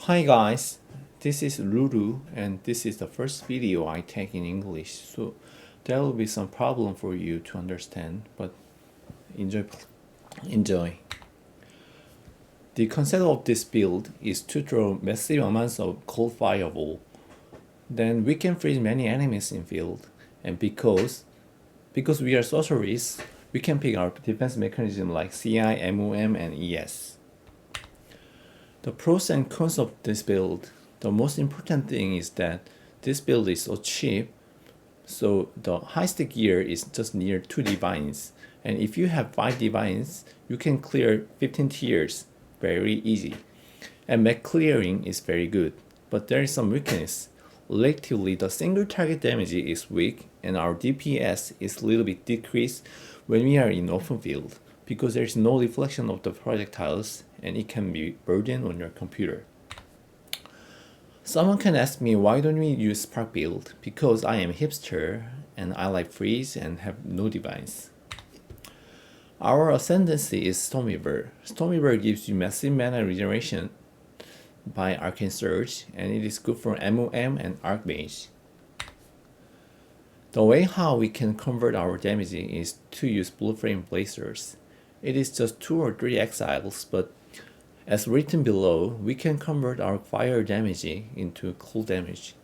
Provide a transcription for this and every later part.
Hi guys, this is Lulu and this is the first video I take in English, so there will be some problem for you to understand, but enjoy. The concept of this build is to throw massive amounts of cold fireball. Then we can freeze many enemies in field, and because we are sorcerers, we can pick our defense mechanism like CI, MOM, and ES. The pros and cons of this build. The most important thing is that this build is so cheap, so the highest gear is just near 2 divines, and if you have 5 divines, you can clear 15 tiers very easy. And mech clearing is very good, but there is some weakness. Relatively, the single target damage is weak, and our DPS is a little bit decreased when we are in open field, because there is no reflection of the projectiles and it can be burden on your computer. Someone can ask me, why don't we use Spark build? Because I am hipster and I like freeze and have no divines. Our ascendancy is Stormweaver. Stormweaver gives you massive mana regeneration by Arcane Surge, and it is good for MOM and Archmage. The way how we can convert our damage is to use Blue Flame Blazers. It is just 2 or 3 exiles, but as written below, we can convert our fire damage into cold damage.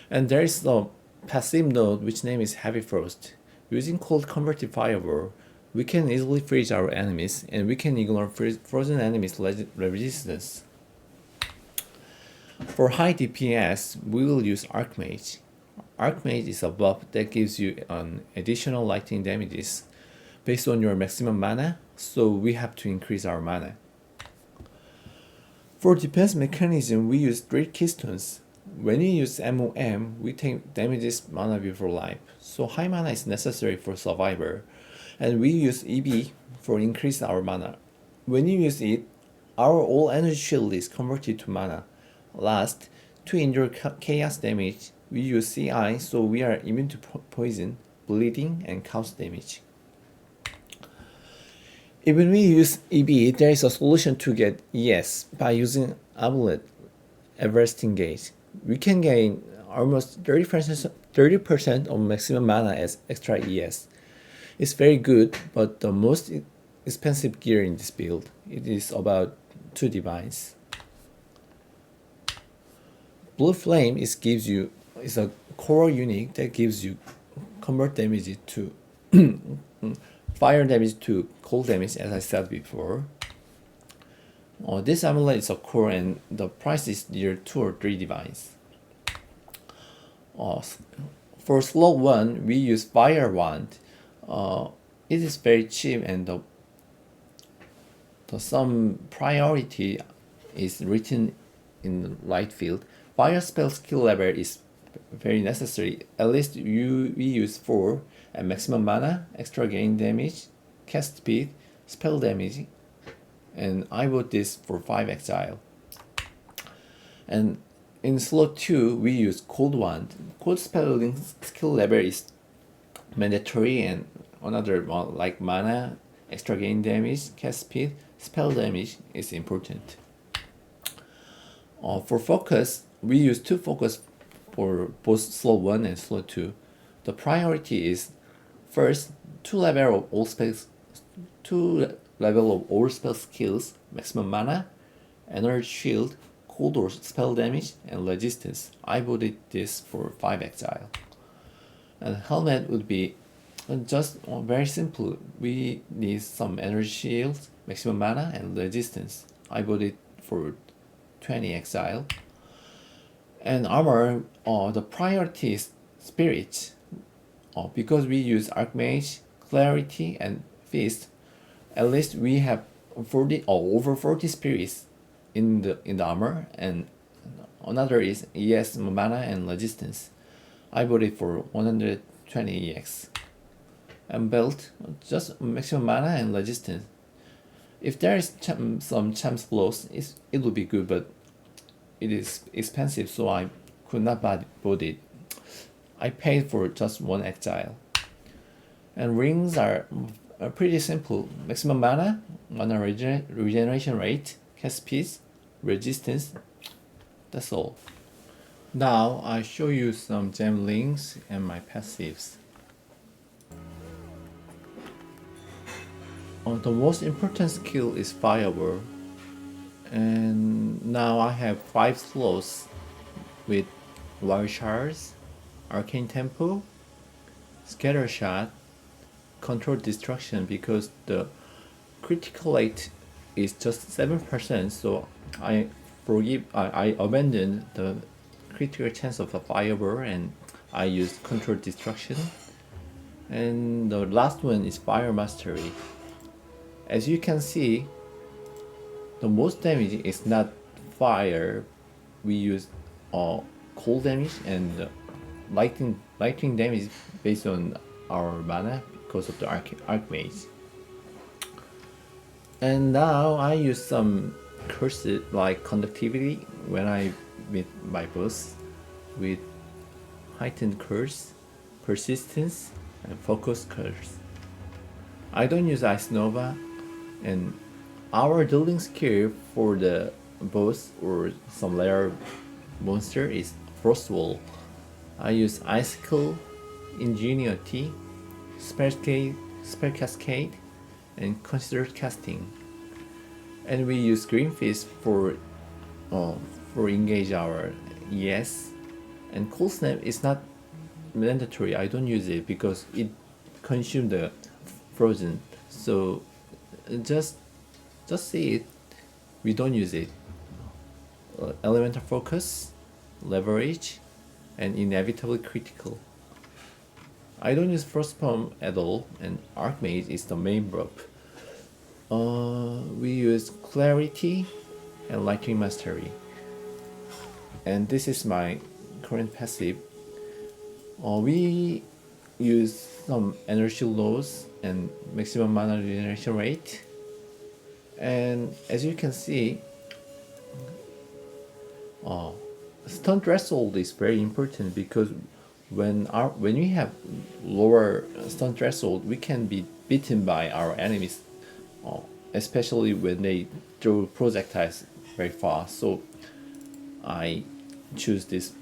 And there is a passive node which name is Heavy Frost. Using cold converted fireball, we can easily freeze our enemies, and we can ignore frozen enemies' resistance. For high DPS, we will use Archmage. Archmage is a buff that gives you an additional lightning damages based on your maximum mana, so we have to increase our mana. For defense mechanism, we use 3 keystones. When we use MOM, we take damages mana before life, so high mana is necessary for survivor, and we use EB for increase our mana. When you use it, our all energy shield is converted to mana. Last, to endure chaos damage, we use CI, so we are immune to poison, bleeding, and chaos damage. Even we use EB, there is a solution to get ES by using Amulet, Everlasting Gauge. We can gain almost 30% of maximum mana as extra ES. It's very good, but the most expensive gear in this build. It is about 2 divines. Blue Flame is a core unit that gives you convert damage to fire damage to cold damage, as I said before. This amulet is a core and the price is near 2 or 3 divines. For slot 1, we use Fire Wand. It is very cheap, and some priority is written in the right field. Fire spell skill level is very necessary. At least we use 4, and maximum mana, extra gain damage, cast speed, spell damage, and I bought this for 5 exile. And in slot 2, we use Cold Wand. Cold spelling skill level is mandatory, and another one like mana, extra gain damage, cast speed, spell damage is important. For focus, we use 2 focus for both slot 1 and slot 2. The priority is first 2 level of all spell skills, maximum mana, energy shield, cold or spell damage, and resistance. I voted this for 5 exile. And helmet would be just very simple. We need some energy shields, maximum mana, and resistance. I voted for 20 exile. And armor, the priority is spirit. Because we use Archmage, Clarity, and Fist, at least we have 40 or over 40 spirits in the armor, and another is ES, mana, and resistance. I voted for 120 EX. And belt, just maximum mana and resistance. If there is some chance flows, it would be good, but it is expensive, so I could not buy it. I paid for just 1 exile. And rings are pretty simple. Maximum mana regeneration rate, cast speed, resistance. That's all. Now I show you some gemlinks and my passives. The most important skill is Fireball, and now I have 5 slots with Wild Shards, Arcane Tempo, Scatter Shot, Control Destruction, because the critical rate is just 7%, so I abandoned the critical chance of the Fireball and I used Control Destruction. And the last one is Fire Mastery. As you can see, the most damage is not fire. We use cold damage and lightning damage based on our mana because of the Archmage. And now I use some curses like Conductivity when I meet my boss with Heightened Curse, Persistence, and Focus Curse. I don't use Ice Nova, and our dueling skill for the boss or some rare monster is Frost Wall. I use Icicle, Ingenuity, Spell Cascade, and Considered Casting. And we use Green Fist for engage our ES. And Cold Snap is not mandatory. I don't use it because it consumes the frozen. So just see it. We don't use it. Elemental Focus, Leverage, and Inevitably Critical. I don't use Frostbomb at all, and Archmage is the main buff. We use Clarity and Lightning Mastery. And this is my current passive. We use some energy loss and maximum mana regeneration rate. And as you can see, stun threshold is very important because when we have lower stun threshold, we can be beaten by our enemies, especially when they throw projectiles very fast. So I choose these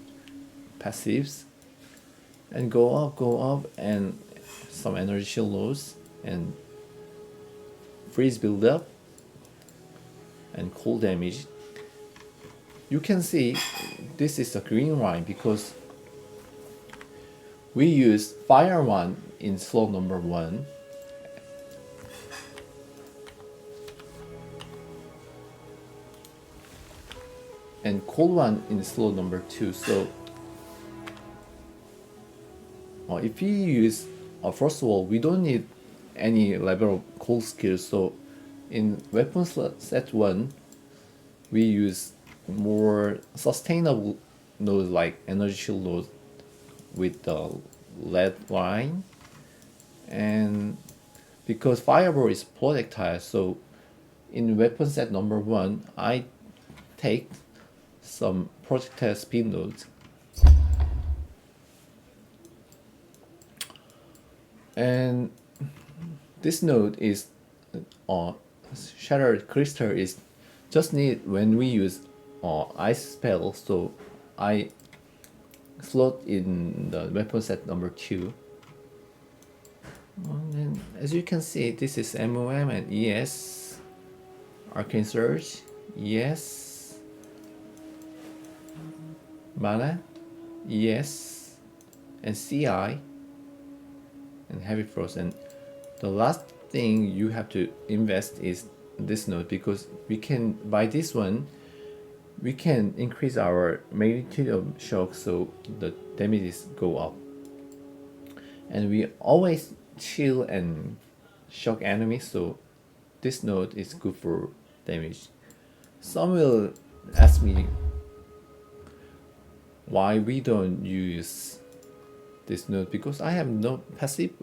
passives and go up, and some energy shield loss and freeze build up and cold damage. You can see this is a green line because we use fire one in slot number 1 and cold one in slot number 2. So if you use Frost Wall, we don't need any level of cold skills. So in weapon set 1, we use more sustainable nodes like energy shield node with the lead line, and because Fireball is projectile, so in weapon set number 1 I take some projectile speed nodes. And this node is Shattered Crystal is just needed when we use ice spell, so I slot in the weapon set number 2. And as you can see, this is MOM and ES, Arcane Surge, ES, Mana, ES, and CI, and Heavy Frost. And the last thing you have to invest is this node, because we can, by this one, we can increase our magnitude of shock so the damages go up. And we always chill and shock enemies, so this node is good for damage. Some will ask me why we don't use this node, because I have no passive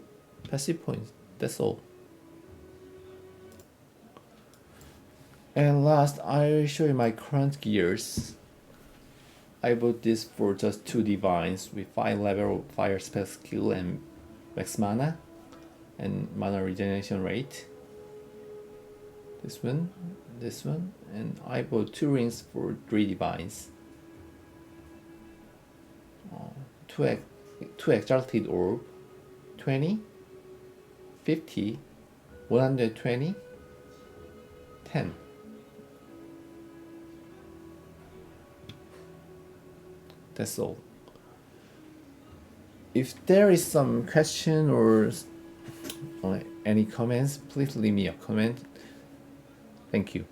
points, that's all. And last, I will show you my current gears. I bought this for just 2 divines with 5 level fire spell skill and max mana and mana regeneration rate. this one, and I bought 2 rings for 3 divines. 2 exalted orb, 20, 50, 120, 10. That's all. If there is some question or any comments, please leave me a comment. Thank you.